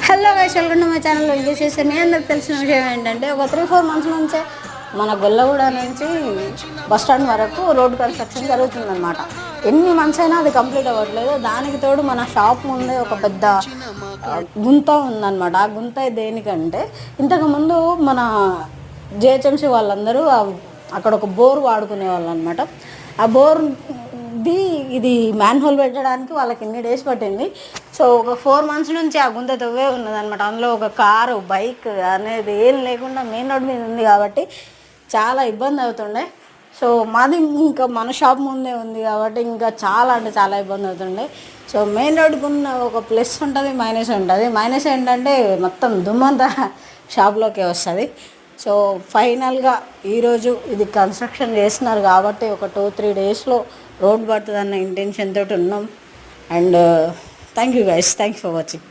Hello guys, welcome to my channel. విశేషం మీ అందరికి తెలిసిన విషయం ఏంటంటే, ఒక 3-4 మంత్స్ నుంచే మన గొల్లగూడ నుంచి బస్ స్టాండ్ వరకు రోడ్ కన్స్ట్రక్షన్ జరుగుతుందన్నమాట. ఎన్ని మంత్స్ అయినా అది కంప్లీట్ అవ్వట్లేదు. దానికి తోడు మన షాప్ ముందే ఒక పెద్ద గుంత ఉందన్నమాట. ఆ గుంత దేనికంటే, ఇంతకుముందు మన జిహెచ్ఎంసీ వాళ్ళందరూ అక్కడ ఒక బోర్ వాడుకునే వాళ్ళు అనమాట. ఆ బోర్ ఇది మ్యాన్ హోల్ పెట్టడానికి వాళ్ళకి ఎన్ని డేస్ పట్టింది. సో ఒక 4 మంత్స్ నుంచి ఆ గుంత తవ్వే ఉన్నదనమాట. అందులో ఒక కారు, బైక్ అనేది ఏం లేకుండా మెయిన్ రోడ్ మీద ఉంది కాబట్టి చాలా ఇబ్బంది అవుతుండే. సో మాది ఇంకా మన షాప్ ముందే ఉంది కాబట్టి ఇంకా చాలా అంటే చాలా ఇబ్బంది అవుతుండే. సో మెయిన్ రోడ్కి ఉన్న ఒక ప్లస్ ఉంటుంది, మైనస్ ఉంటుంది. మైనస్ ఏంటంటే మొత్తం దుమ్మంతా షాప్లోకే వస్తుంది. సో ఫైనల్గా ఈరోజు ఇది కన్స్ట్రక్షన్ చేస్తున్నారు కాబట్టి ఒక 2-3 డేస్లో రోడ్ పడుతుంది అన్న ఇంటెన్షన్ తోటి ఉన్నాం. And thank you guys, thank you for watching.